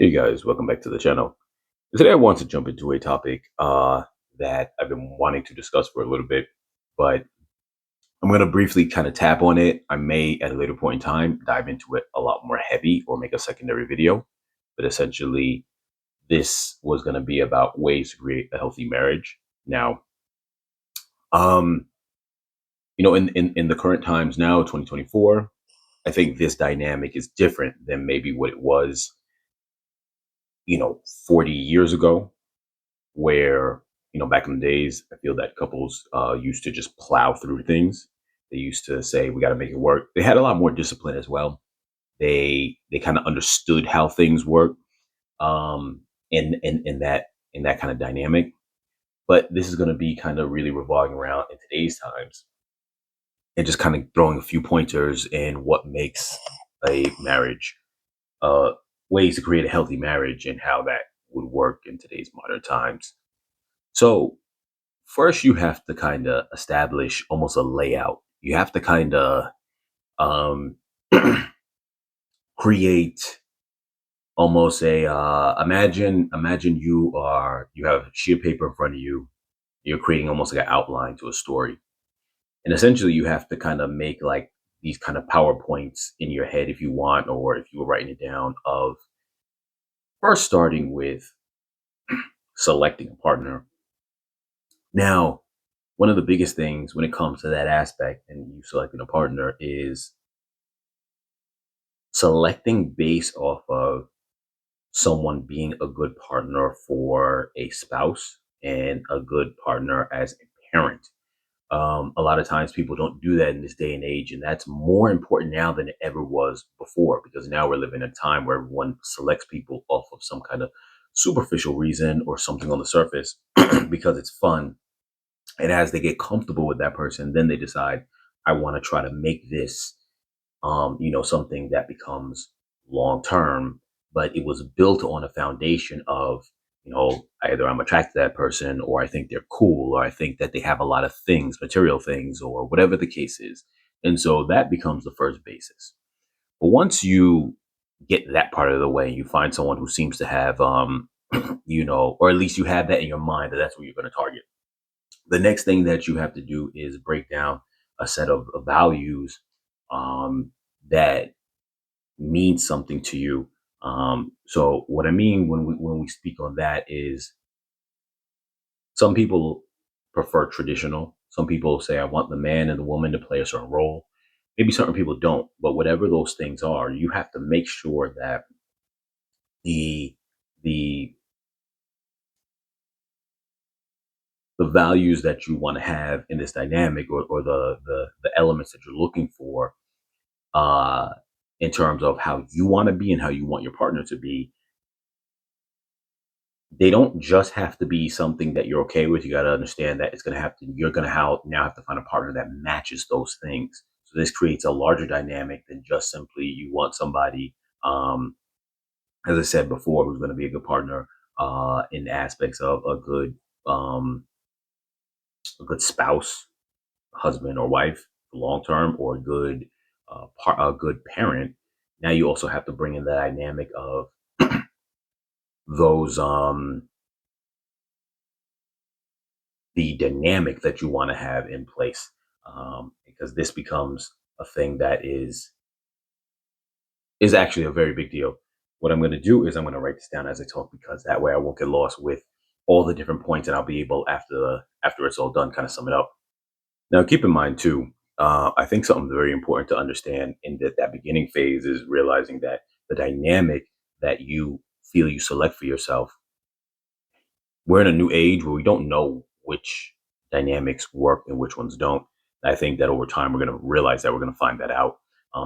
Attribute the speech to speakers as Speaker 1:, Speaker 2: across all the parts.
Speaker 1: Hey guys, welcome back to the channel. Today I want to jump into a topic that I've been wanting to discuss for a little bit, but I'm going to briefly kind of tap on it. I may at a later point in time dive into it a lot more heavy or make a secondary video, but essentially this was going to be about ways to create a healthy marriage. Now, um, in the current times now, 2024, I think this dynamic is different than maybe what it was, 40 years ago where back in the days I feel that couples used to just plow through things. They used to say we got to make it work. They had a lot more discipline as well. They kind of understood how things work, in that kind of dynamic. But this is going to be kind of really revolving around in today's times and just kind of throwing a few pointers in what makes a marriage, uh ways to create a healthy marriage and how that would work in today's modern times. So first, you have to kind of establish almost a layout. You have to kind of um, create almost a imagine you have a sheet of paper in front of you. You're creating almost like an outline to a story, and essentially you have to kind of make like these kind of powerpoints in your head if you want, or if you were writing it down. Of first starting with selecting a partner. Now, one of the biggest things when it comes to that aspect and you selecting a partner is selecting based off of someone being a good partner for a spouse and a good partner as a parent. A lot of times people don't do that in this day and age, and that's more important now than it ever was before because now we're living in a time where everyone selects people off of some kind of superficial reason or something on the surface because it's fun. And as they get comfortable with that person, then they decide, I want to try to make this something that becomes long term, but it was built on a foundation of, either I'm attracted to that person or I think they're cool or I think that they have a lot of things, material things, or whatever the case is. And so that becomes the first basis. But once you get that part of the way, you find someone who seems to have, or at least you have that in your mind that that's what you're going to target. The next thing that you have to do is break down a set of values um, that means something to you. So what I mean when we speak on that is some people prefer traditional. Some people say I want the man and the woman to play a certain role. Maybe certain people don't, but whatever those things are, you have to make sure that the the the values that you want to have in this dynamic, or the elements that you're looking for, uh, in terms of how you want to be and how you want your partner to be, they don't just have to be something that you're okay with. You got to understand that you're going to now have to find a partner that matches those things. So this creates a larger dynamic than just simply you want somebody, um, as I said before, who's going to be a good partner, in aspects of um, a good spouse, husband or wife, long term, or a good parent. Now you also have to bring in the dynamic of those the dynamic that you want to have in place, because this becomes a thing that is actually a very big deal. What I'm going to do is I'm going to write this down as I talk because that way I won't get lost with all the different points, and I'll be able after it's all done kind of sum it up. Now keep in mind too, I think something very important to understand in that beginning phase is realizing that the dynamic that you feel you select for yourself, we're in a new age where we don't know which dynamics work and which ones don't. I think that over time we're going to realize that we're going to find that out.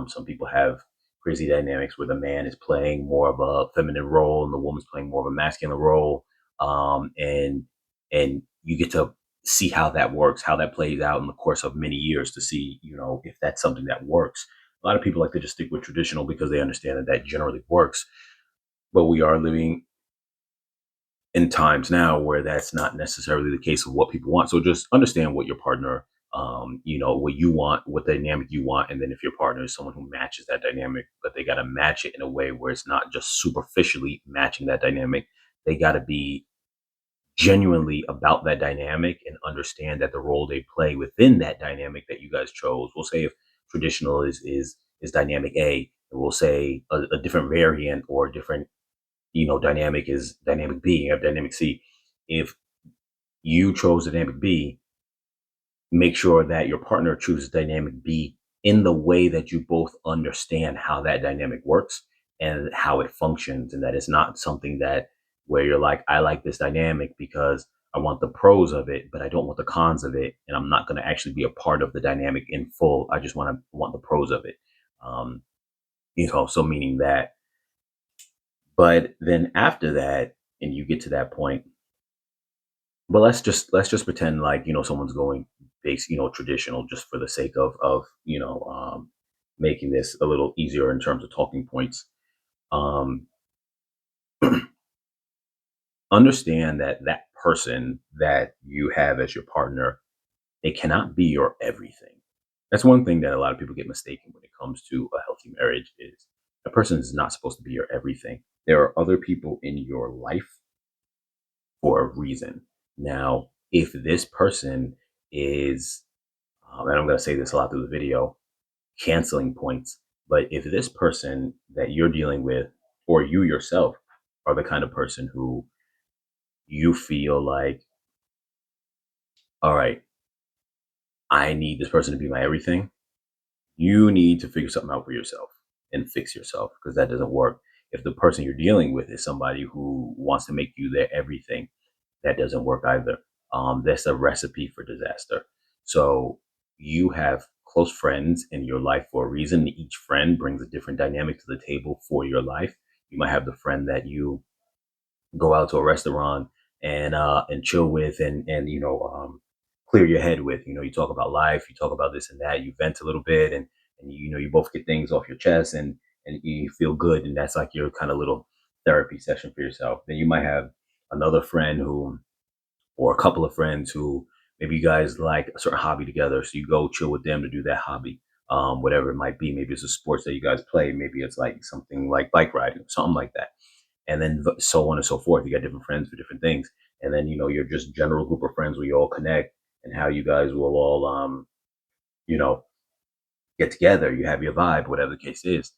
Speaker 1: Some people have crazy dynamics where the man is playing more of a feminine role and the woman's playing more of a masculine role, and you get to see how that works, how that plays out in the course of many years to see, if that's something that works. A lot of people like to just stick with traditional because they understand that that generally works, but we are living in times now where that's not necessarily the case of what people want. So just understand what your partner what you want, what dynamic you want, and then if your partner is someone who matches that dynamic, but they got to match it in a way where it's not just superficially matching that dynamic. They got to be genuinely about that dynamic and understand that the role they play within that dynamic that you guys chose. We'll say if traditional is dynamic A, and we'll say a different variant or a different dynamic is dynamic B. You have dynamic C. If you chose dynamic B, make sure that your partner chooses dynamic B in the way that you both understand how that dynamic works and how it functions, and that it's not something that where you're like, I like this dynamic because I want the pros of it, but I don't want the cons of it, and I'm not going to actually be a part of the dynamic in full. I just want the pros of it. Um, so meaning that, but then after that, and you get to that point, but let's just pretend like someone's going base traditional just for the sake of making this a little easier in terms of talking points. Um, Understand that that person that you have as your partner, they cannot be your everything. That's one thing that a lot of people get mistaken when it comes to a healthy marriage is a person is not supposed to be your everything. There are other people in your life for a reason. Now, if this person is, and I'm going to say this a lot through the video, canceling points, but if this person that you're dealing with or you yourself are the kind of person who you feel like, all right, I need this person to be my everything, you need to figure something out for yourself and fix yourself because that doesn't work. If the person you're dealing with is somebody who wants to make you their everything, that doesn't work either. That's a recipe for disaster. So you have close friends in your life for a reason. Each friend brings a different dynamic to the table for your life. You might have the friend that you go out to a restaurant and chill with and clear your head with. You talk about life, you talk about this and that, you vent a little bit, and you both get things off your chest and you feel good, and that's like your kind of little therapy session for yourself. Then you might have another friend who or a couple of friends who maybe you guys like a certain hobby together. So you go chill with them to do that hobby, whatever it might be. Maybe it's a sports that you guys play. Maybe it's like something like bike riding, something like that. And then so on and so forth. You got different friends for different things. And then, you're just general group of friends where you all connect and how you guys will all, you know, get together. You have your vibe, whatever the case is.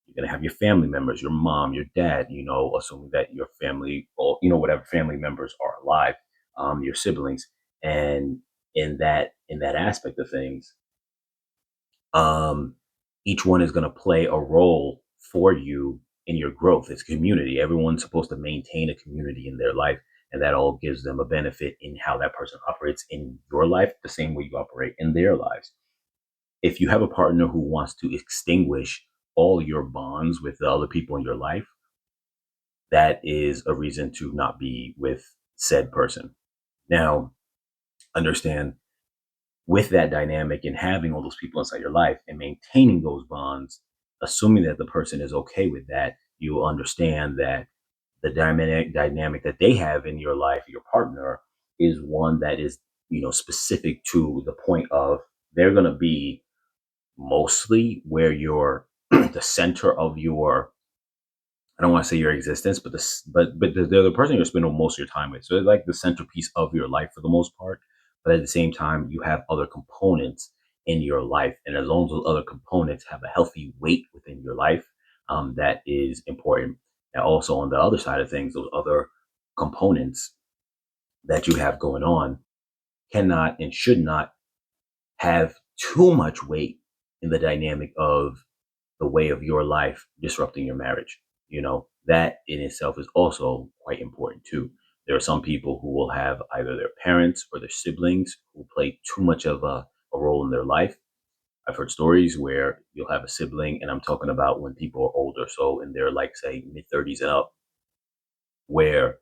Speaker 1: You're going to have your family members, your mom, your dad, assuming that your family, or, whatever family members are alive, your siblings. And in that aspect of things, um, each one is going to play a role for you in your growth. It's community. Everyone's supposed to maintain a community in their life, and that all gives them a benefit in how that person operates in your life, the same way you operate in their lives. If you have a partner who wants to extinguish all your bonds with the other people in your life, that is a reason to not be with said person. Now, understand with that dynamic and having all those people inside your life and maintaining those bonds, assuming that the person is okay with that, you will understand that the dynamic that they have in your life, your partner, is one that is, specific to the point of they're going to be mostly where you're the center of your, I don't want to say your existence, but they're the person you're spending most of your time with. So they're like the centerpiece of your life for the most part. But at the same time, you have other components in your life, and as long as those other components have a healthy weight within your life, that is important. And also on the other side of things, those other components that you have going on cannot and should not have too much weight in the dynamic of the way of your life disrupting your marriage. That in itself is also quite important too. There are some people who will have either their parents or their siblings who play too much of a role in their life. I've heard stories where you'll have a sibling, and I'm talking about when people are older, so in their like say mid 30s and up, where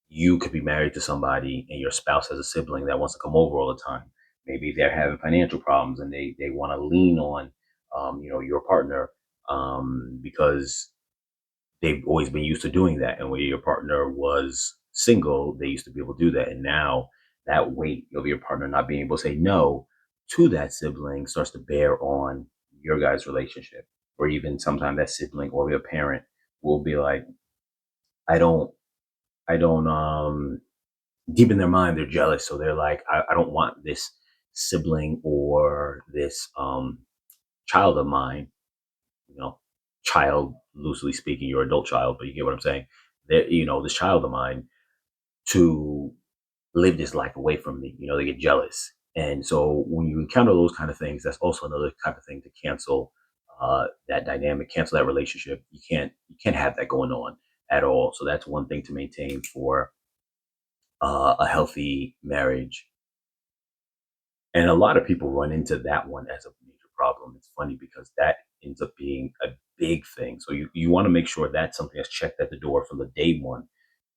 Speaker 1: you could be married to somebody and your spouse has a sibling that wants to come over all the time. Maybe they're having financial problems and they want to lean on your partner, because they've always been used to doing that. And when your partner was single, they used to be able to do that. And now that weight of your partner not being able to say no to that sibling starts to bear on your guys' relationship. Or even sometimes that sibling or your parent will be like, I don't, I don't, deep in their mind, they're jealous. So they're like, I don't want this sibling or this child of mine, you know, child, loosely speaking, your adult child, but you get what I'm saying. That, this child of mine to live this life away from me. They get jealous. And so when you encounter those kind of things, that's also another type of thing to cancel that dynamic, cancel that relationship. You can't have that going on at all. So that's one thing to maintain for a healthy marriage. And a lot of people run into that one as a major problem. It's funny because that ends up being a big thing. So you want to make sure that's something that's checked at the door from the day one.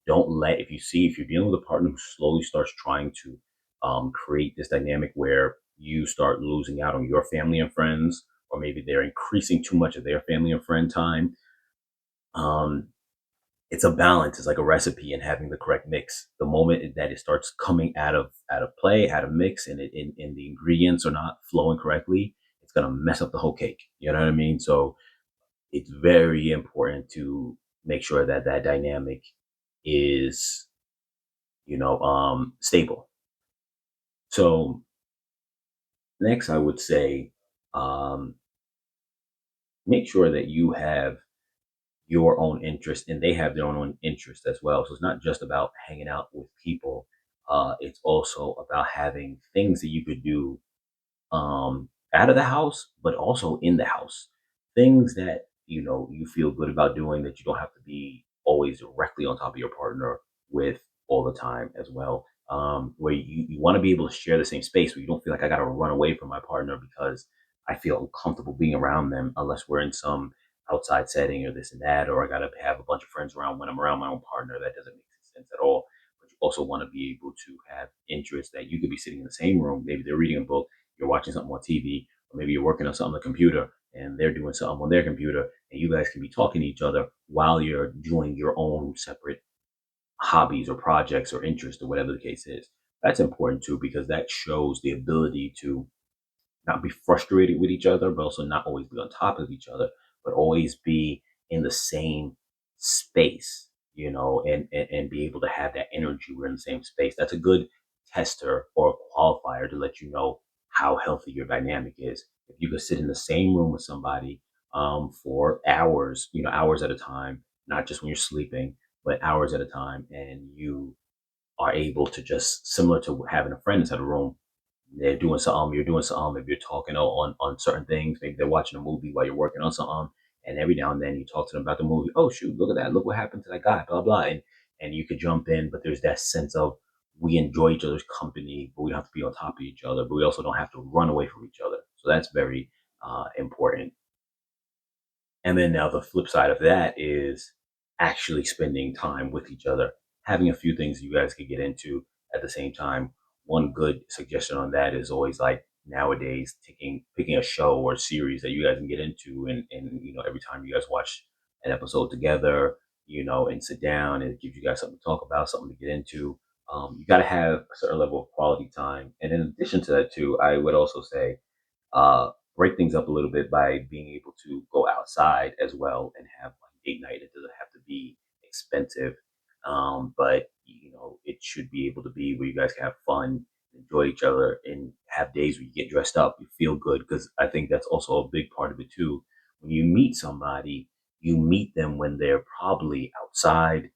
Speaker 1: Don't let, if you're dealing with a partner who slowly starts trying to create this dynamic where you start losing out on your family and friends, or maybe they're increasing too much of their family and friend time. um, it's a balance. It's like a recipe and having the correct mix. The moment that it starts coming out of play, out of mix, and the ingredients are not flowing correctly, it's gonna mess up the whole cake. You know what I mean? So it's very important to make sure that that dynamic is, stable. So next, I would say, um, make sure that you have your own interest and they have their own interest as well. So it's not just about hanging out with people. It's also about having things that you could do out of the house, but also in the house. Things that you feel good about doing that you don't have to be always directly on top of your partner with all the time as well. Where you want to be able to share the same space where you don't feel like I got to run away from my partner because I feel uncomfortable being around them unless we're in some outside setting or this and that, or I got to have a bunch of friends around when I'm around my own partner. That doesn't make sense at all. But you also want to be able to have interests that you could be sitting in the same room. Maybe they're reading a book, you're watching something on TV, or maybe you're working on something on the computer and they're doing something on their computer, and you guys can be talking to each other while you're doing your own separate hobbies or projects or interests or whatever the case is. That's important too because that shows the ability to not be frustrated with each other, but also not always be on top of each other, but always be in the same space, and be able to have that energy. We're in the same space. That's a good tester or qualifier to let you know how healthy your dynamic is. If you could sit in the same room with somebody for hours, hours at a time, not just when you're sleeping, but hours at a time, and you are able to just similar to having a friend inside a room, they're doing something, you're doing something, if you're talking on certain things, maybe they're watching a movie while you're working on something, and every now and then you talk to them about the movie. Oh shoot, look at that, look what happened to that guy, blah blah, and you could jump in, but there's that sense of we enjoy each other's company, but we don't have to be on top of each other, but we also don't have to run away from each other. So that's very important. And then now the flip side of that is actually spending time with each other, having a few things you guys could get into at the same time. One good suggestion on that is always like nowadays taking picking a show or series that you guys can get into, and every time you guys watch an episode together, and sit down, and it gives you guys something to talk about, something to get into. You got to have a certain level of quality time. And in addition to that too, I would also say break things up a little bit by being able to go outside as well and have like date night. It doesn't have to be expensive, but it should be able to be where you guys can have fun, enjoy each other, and have days where you get dressed up, you feel good. Because I think that's also a big part of it too. When you meet somebody, you meet them when they're probably outside.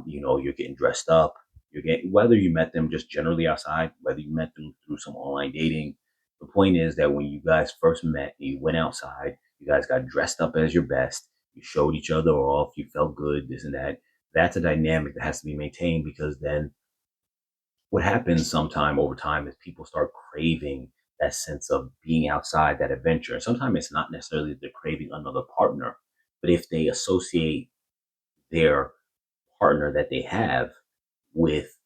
Speaker 1: You're getting dressed up. You're getting whether you met them just generally outside, whether you met them through some online dating. The point is that when you guys first met, you went outside, you guys got dressed up as your best, you showed each other off, you felt good, this and that. That's a dynamic that has to be maintained because then what happens sometime over time is people start craving that sense of being outside, that adventure. And sometimes it's not necessarily that they're craving another partner, but if they associate their partner that they have with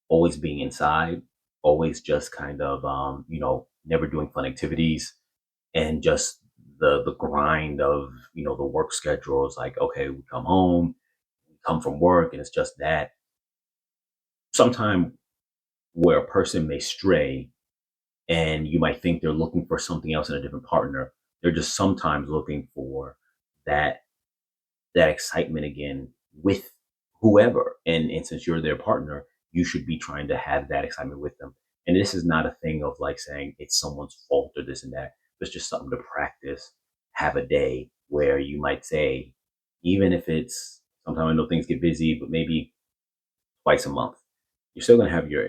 Speaker 1: always being inside, always just kind of, never doing fun activities, and just the grind of the work schedule is like, okay, we come home, we come from work, and it's just that. Sometimes where a person may stray and you might think they're looking for something else in a different partner. They're just sometimes looking for that that excitement again with whoever. And since you're their partner, you should be trying to have that excitement with them. And this is not a thing of like saying it's someone's fault or this and that. It's just something to practice. Have a day where you might say, even if it's sometimes I know things get busy, but maybe twice a month. You're still gonna have your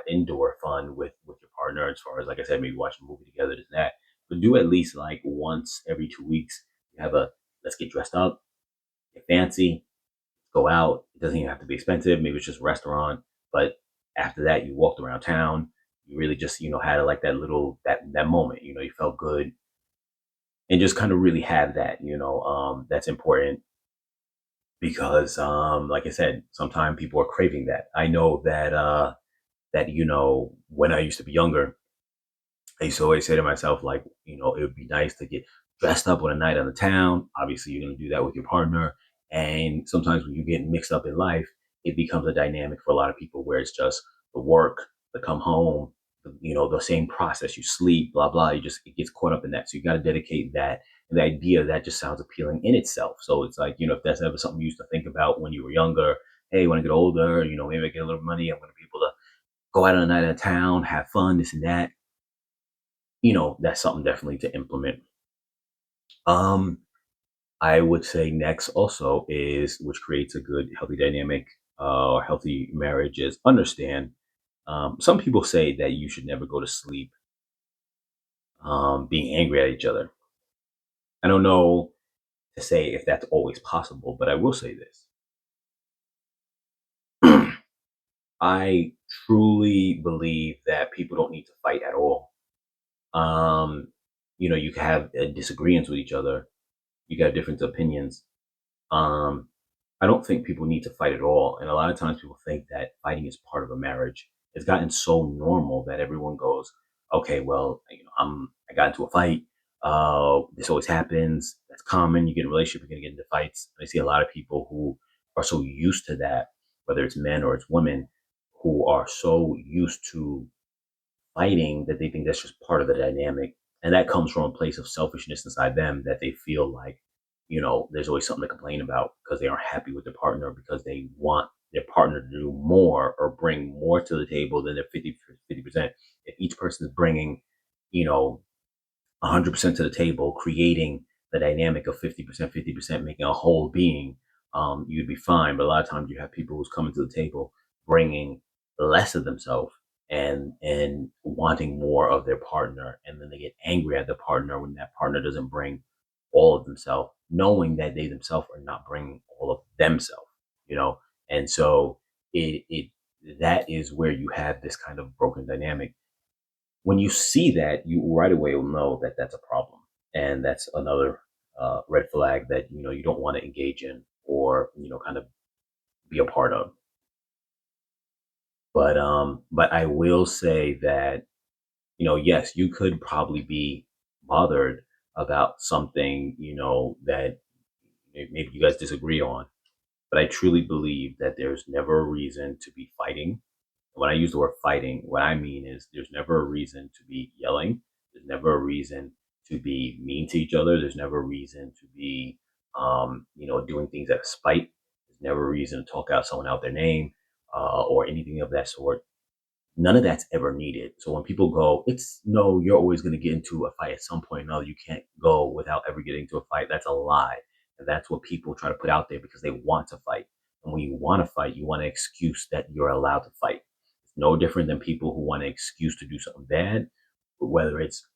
Speaker 1: indoor fun with your partner as far as like I said, maybe watching a movie together, this and that. But do at least like once every 2 weeks. You have a let's get dressed up, get fancy, go out. It doesn't even have to be expensive. Maybe it's just a restaurant. But after that, you walked around town. You really just, had like that little that moment. You felt good and just kind of really have that. That's important because, like I said, sometimes people are craving that. I know that when I used to be younger, I used to always say to myself, like, it would be nice to get dressed up on a night on the town. Obviously, you're going to do that with your partner. And sometimes when you get mixed up in life, it becomes a dynamic for a lot of people where it's just the work, the come home, the same process. You sleep, blah, blah. It gets caught up in that. So you got to dedicate that. And the idea of that just sounds appealing in itself. So it's like, if that's ever something you used to think about when you were younger, hey, when I get older, maybe I get a little money, I'm going to be able to go out on a night of town, have fun, this and that. That's something definitely to implement. Um, I would say next also is which creates a good, healthy dynamic or healthy marriage is understand. Some people say that you should never go to sleep being angry at each other. I don't know to say if that's always possible, but I will say this. I truly believe that people don't need to fight at all. Um, you can have disagreements with each other. You got different opinions. Um, I don't think people need to fight at all. And a lot of times people think that fighting is part of a marriage. It's gotten so normal that everyone goes, okay, well, I got into a fight. This always happens. That's common. You get in a relationship, you're gonna get into fights. And I see a lot of people who are so used to that, whether it's men or it's women, who are so used to fighting that they think that's just part of the dynamic. And that comes from a place of selfishness inside them that they feel like, there's always something to complain about because they aren't happy with their partner because they want their partner to do more or bring more to the table than their 50%. If each person is bringing, you know, 100% to the table, creating the dynamic of 50%, 50%, making a whole being, you'd be fine. But a lot of times you have people who's coming to the table bringing less of themselves and wanting more of their partner, and then they get angry at the partner when that partner doesn't bring all of themselves, knowing that they themselves are not bringing all of themselves, you know. And so it that is where you have this kind of broken dynamic. When you see that, you right away will know that that's a problem, and that's another red flag that you don't want to engage in or kind of be a part of. But I will say that yes, you could probably be bothered about something that maybe you guys disagree on. But I truly believe that there's never a reason to be fighting. When I use the word fighting, what I mean is there's never a reason to be yelling. There's never a reason to be mean to each other. There's never a reason to be, doing things out of spite. There's never a reason to talk out someone out their name or anything of that sort. None of that's ever needed. So when people go, it's no, you're always going to get into a fight at some point. No, you can't go without ever getting into a fight. That's a lie. And that's what people try to put out there because they want to fight. And when you want to fight, you want an excuse that you're allowed to fight. It's no different than people who want an excuse to do something bad, whether it's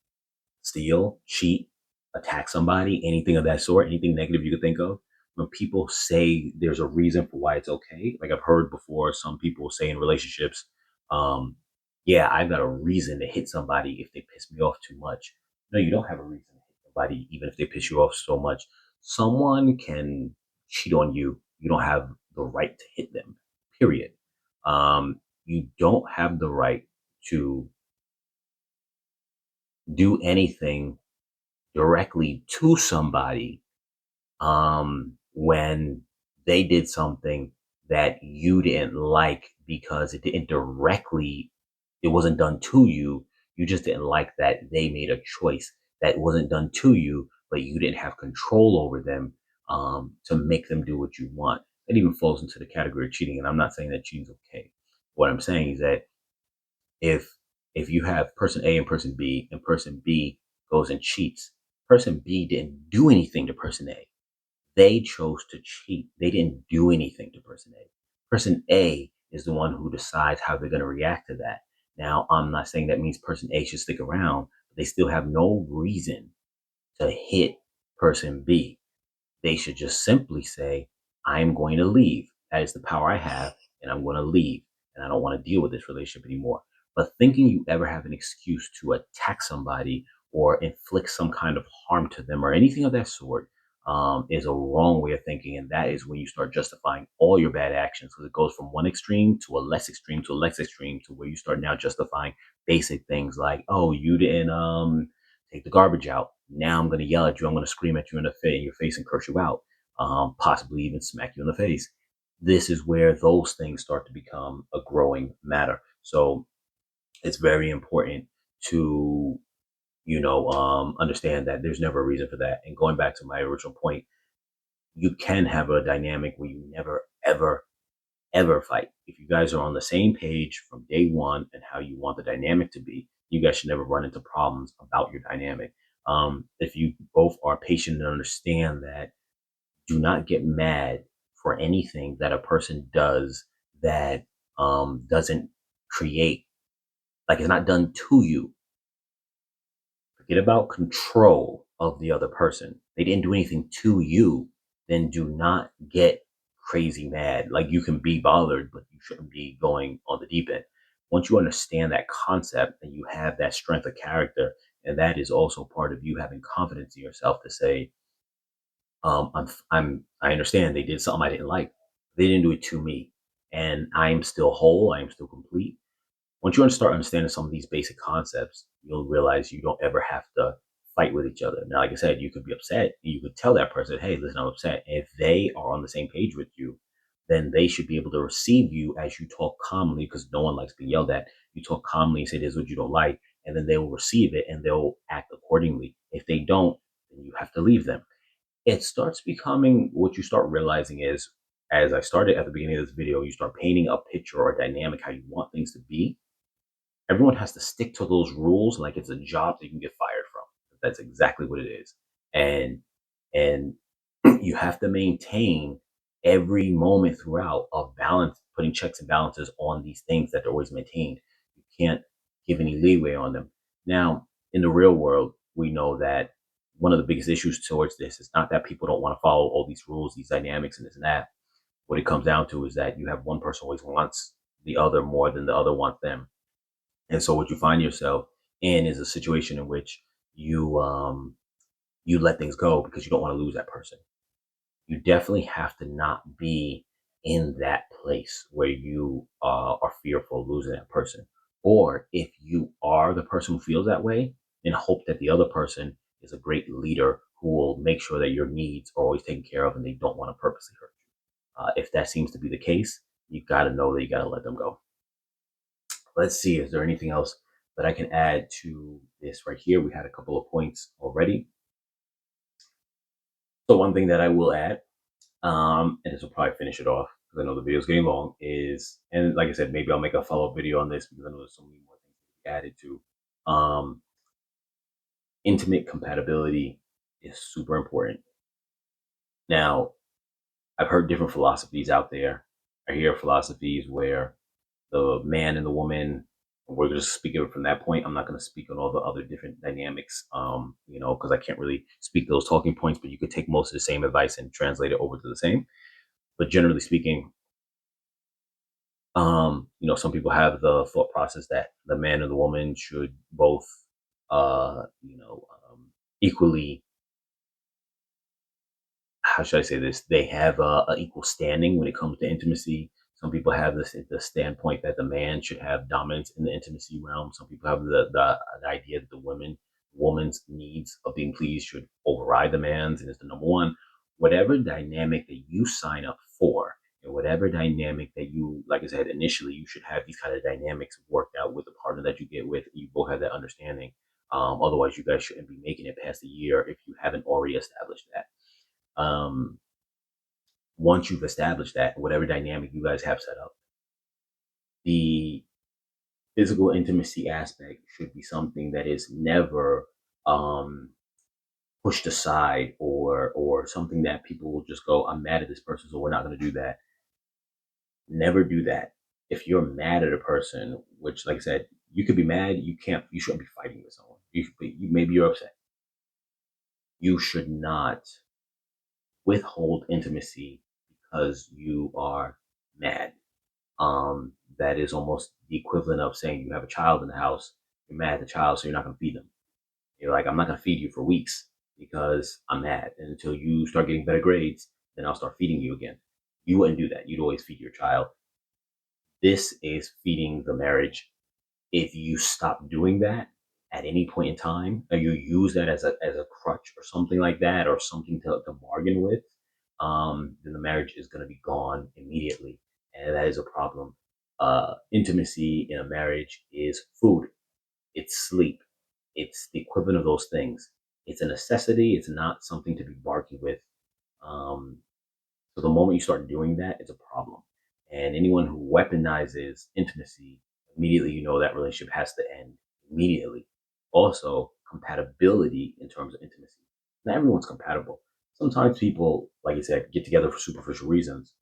Speaker 1: steal, cheat, attack somebody, anything of that sort, anything negative you could think of. When people say there's a reason for why it's okay, like I've heard before, some people say in relationships, um, yeah, I've got a reason to hit somebody if they piss me off too much. No, you don't have a reason to hit somebody, even if they piss you off so much. Someone can cheat on you. You don't have the right to hit them, period. You don't have the right to do anything directly to somebody when they did something that you didn't like because it didn't directly, it wasn't done to you. You just didn't like that they made a choice that wasn't done to you, but you didn't have control over them, to make them do what you want. That even falls into the category of cheating. And I'm not saying that cheating's okay. What I'm saying is that if if you have person A and person B goes and cheats, person B didn't do anything to person A. They chose to cheat. They didn't do anything to person A. Person A is the one who decides how they're going to react to that. Now, I'm not saying that means person A should stick around, but they still have no reason to hit person B. They should just simply say, I'm going to leave. That is the power I have, and I'm going to leave. And I don't want to deal with this relationship anymore. But thinking you ever have an excuse to attack somebody or inflict some kind of harm to them or anything of that sort, is a wrong way of thinking. And that is when you start justifying all your bad actions, because it goes from one extreme to a less extreme to a less extreme to where you start now justifying basic things like, oh, you didn't take the garbage out. Now I'm going to yell at you. I'm going to scream at you in your face and curse you out, possibly even smack you in the face. This is where those things start to become a growing matter. So it's very important to, understand that there's never a reason for that. And going back to my original point, you can have a dynamic where you never, ever, ever fight. If you guys are on the same page from day one and how you want the dynamic to be, you guys should never run into problems about your dynamic. If you both are patient and understand that, do not get mad for anything that a person does that, doesn't create, like, it's not done to you. Forget about control of the other person. They didn't do anything to you. Then do not get crazy mad. Like, you can be bothered, but you shouldn't be going on the deep end. Once you understand that concept and you have that strength of character, and that is also part of you having confidence in yourself to say, I understand they did something I didn't like. They didn't do it to me, and I am still whole. I am still complete. Once you start understanding some of these basic concepts, you'll realize you don't ever have to fight with each other. Now, like I said, you could be upset and you could tell that person, hey, listen, I'm upset. And if they are on the same page with you, then they should be able to receive you as you talk calmly, because no one likes being yelled at. You talk calmly and say, this is what you don't like, and then they will receive it and they'll act accordingly. If they don't, then you have to leave them. It starts becoming, what you start realizing is, as I started at the beginning of this video, you start painting a picture or a dynamic how you want things to be. Everyone has to stick to those rules like it's a job that you can get fired from. That's exactly what it is. And you have to maintain every moment throughout of balance, putting checks and balances on these things that are always maintained. You can't give any leeway on them. Now, in the real world, we know that one of the biggest issues towards this is not that people don't want to follow all these rules, these dynamics, and this and that. What it comes down to is that you have one person always wants the other more than the other wants them. And so what you find yourself in is a situation in which you let things go because you don't want to lose that person. You definitely have to not be in that place where you are fearful of losing that person. Or if you are the person who feels that way, then hope that the other person is a great leader who will make sure that your needs are always taken care of and they don't want to purposely hurt you. If that seems to be the case, you got to know that you got to let them go. Let's see, is there anything else that I can add to this right here? We had a couple of points already. So one thing that I will add, and this will probably finish it off because I know the video is getting long, is, and like I said, maybe I'll make a follow-up video on this because I know there's so many more things to be added to. Intimate compatibility is super important. Now, I've heard different philosophies out there. I hear philosophies where the man and the woman, we're just speaking from that point. I'm not going to speak on all the other different dynamics, because I can't really speak those talking points, but you could take most of the same advice and translate it over to the same. But generally speaking, some people have the thought process that the man and the woman should both, equally, how should I say this? They have a equal standing when it comes to intimacy. Some people have this the standpoint that the man should have dominance in the intimacy realm. Some people have the idea that the woman's needs of being pleased should override the man's, and it's the number one. Whatever dynamic that you sign up for, and whatever dynamic that you, like I said, initially, you should have these kind of dynamics worked out with the partner that you get with. You both have that understanding. Otherwise, you guys shouldn't be making it past a year if you haven't already established that. Once you've established that, whatever dynamic you guys have set up, the physical intimacy aspect should be something that is never um, pushed aside, or something that people will just go, I'm mad at this person, so we're not going to do that. Never do that. If you're mad at a person, which, like I said, you could be mad, you shouldn't be fighting with someone. Maybe you're upset. You should not withhold intimacy because you are mad. That is almost the equivalent of saying you have a child in the house, you're mad at the child, so you're not going to feed them. You're like, I'm not going to feed you for weeks because I'm mad. And until you start getting better grades, then I'll start feeding you again. You wouldn't do that. You'd always feed your child. This is feeding the marriage. If you stop doing that at any point in time, or you use that as a crutch or something like that, or something to bargain with, then the marriage is going to be gone immediately. And that is a problem. Intimacy in a marriage is food, it's sleep, it's the equivalent of those things. It's a necessity, it's not something to be bargained with. Um, so the moment you start doing that, it's a problem. And anyone who weaponizes intimacy, immediately you know that relationship has to end immediately. Also, compatibility in terms of intimacy. Not everyone's compatible. Sometimes people, like you said, get together for superficial reasons,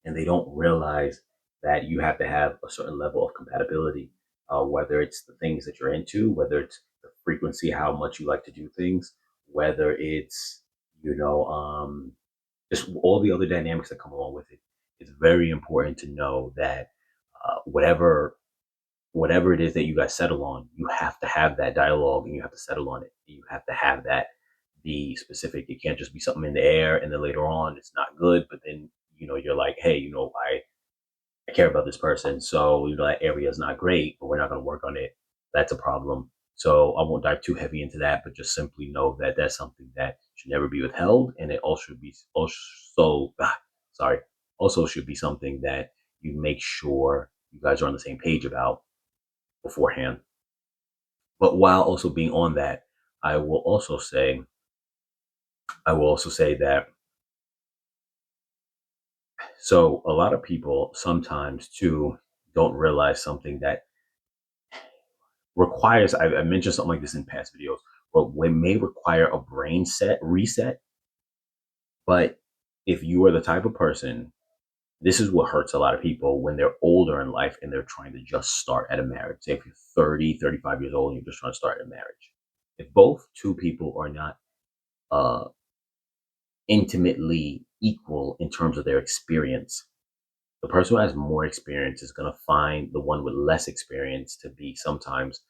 Speaker 1: and they don't realize that you have to have a certain level of compatibility, whether it's the things that you're into, whether it's the frequency, how much you like to do things, whether it's, you know, just all the other dynamics that come along with it. It's very important to know that whatever it is that you guys settle on, you have to have that dialogue and you have to settle on it. You have to have that be specific. It can't just be something in the air and then later on it's not good, but then you're like, hey, I care about this person, so that area is not great, but we're not going to work on it. That's a problem. So I won't dive too heavy into that, but just simply know that that's something that should never be withheld, and it also should be sorry, also should be something that you make sure you guys are on the same page about beforehand. But while also being on that, I will also say, that so a lot of people sometimes too don't realize something that requires, I mentioned something like this in past videos, but it may require a brain set reset. But if you are the type of person, this is what hurts a lot of people when they're older in life and they're trying to just start at a marriage. Say if you're 30, 35 years old and you're just trying to start a marriage. If both two people are not uh, intimately equal in terms of their experience, the person who has more experience is going to find the one with less experience to be sometimes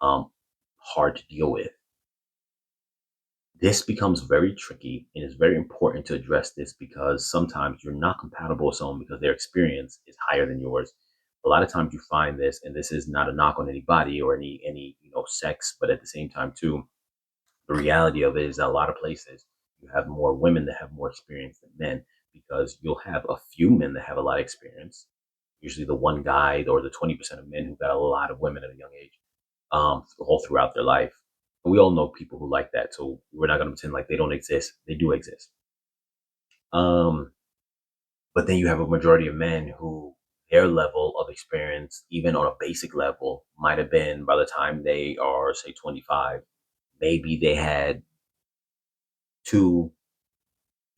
Speaker 1: um, hard to deal with. This becomes very tricky, and it's very important to address this because sometimes you're not compatible with someone because their experience is higher than yours. A lot of times you find this, and this is not a knock on anybody or any sex, but at the same time too, the reality of it is that a lot of places you have more women that have more experience than men, because you'll have a few men that have a lot of experience, usually the one guy or the 20% of men who got a lot of women at a young age, all throughout their life. And we all know people who like that, so we're not going to pretend like they don't exist. They do exist. Um, but then you have a majority of men who their level of experience, even on a basic level, might have been by the time they are, say, 25. Maybe they had two,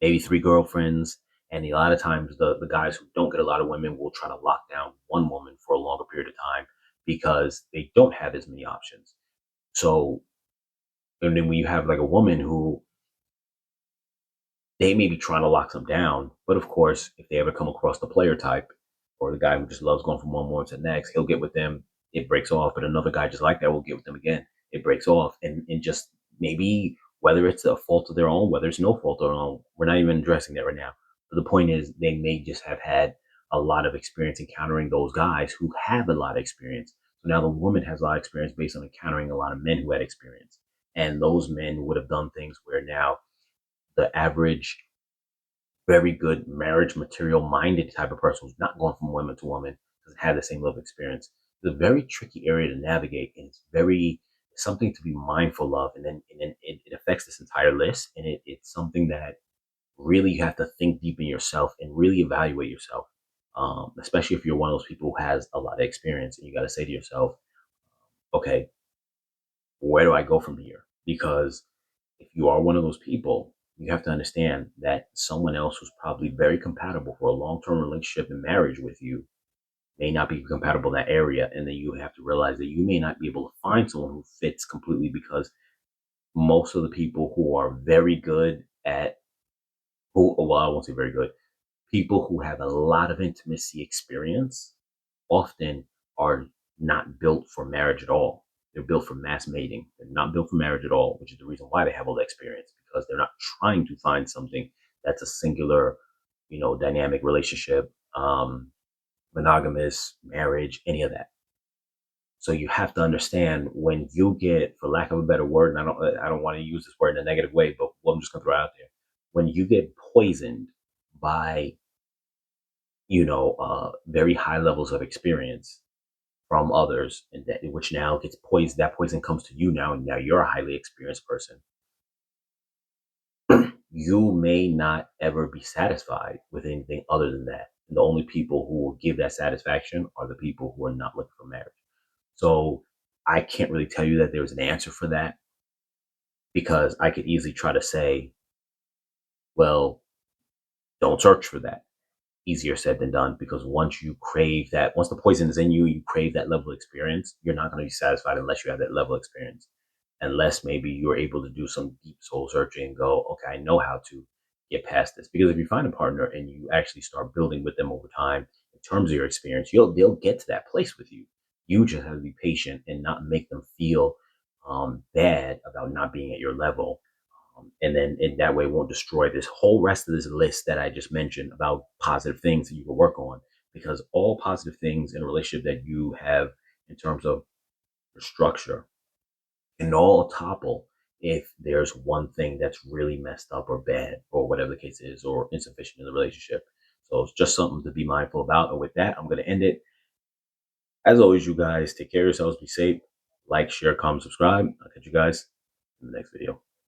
Speaker 1: maybe three girlfriends. And a lot of times, the guys who don't get a lot of women will try to lock down one woman for a longer period of time because they don't have as many options. So, and then when you have like a woman who they may be trying to lock them down, but of course, if they ever come across the player type or the guy who just loves going from one woman to the next, he'll get with them. It breaks off, but another guy just like that will get with them again. It breaks off, and just maybe whether it's a fault of their own, whether it's no fault of their own, we're not even addressing that right now. But the point is, they may just have had a lot of experience encountering those guys who have a lot of experience. So now the woman has a lot of experience based on encountering a lot of men who had experience. And those men would have done things where now the average very good marriage material minded type of person who's not going from woman to woman, doesn't have the same level of experience. It's a very tricky area to navigate, and it's very something to be mindful of. And then it affects this entire list, and it's something that really you have to think deep in yourself and really evaluate yourself. Especially if you're one of those people who has a lot of experience, and you got to say to yourself, okay, where do I go from here? Because if you are one of those people, you have to understand that someone else who's probably very compatible for a long term relationship and marriage with you may not be compatible in that area. And then you have to realize that you may not be able to find someone who fits completely, because most of the people who are very good at who, well, I won't say very good, people who have a lot of intimacy experience often are not built for marriage at all. They're built for mass mating. They're not built for marriage at all, which is the reason why they have all the experience, because they're not trying to find something that's a singular, dynamic relationship, monogamous marriage, any of that. So you have to understand when you get, for lack of a better word, and I don't want to use this word in a negative way, but I'm just gonna throw it out there. When you get poisoned by, very high levels of experience from others, and that which now gets poisoned, that poison comes to you now, and now you're a highly experienced person. You may not ever be satisfied with anything other than that. And the only people who will give that satisfaction are the people who are not looking for marriage. So I can't really tell you that there's an answer for that, because I could easily try to say, well, don't search for that. Easier said than done, because once the poison is in you, you crave that level of experience. You're not going to be satisfied unless you have that level of experience, unless maybe you're able to do some deep soul searching and go, okay, I know how to get past this. Because if you find a partner and you actually start building with them over time in terms of your experience, they'll get to that place with you. You just have to be patient and not make them feel bad about not being at your level, and then in that way won't destroy this whole rest of this list that I just mentioned about positive things that you can work on. Because all positive things in a relationship that you have in terms of the structure can all topple if there's one thing that's really messed up or bad or whatever the case is, or insufficient in the relationship. So it's just something to be mindful about. And with that, I'm going to end it. As always, you guys take care of yourselves, be safe, like, share, comment, subscribe. I'll catch you guys in the next video.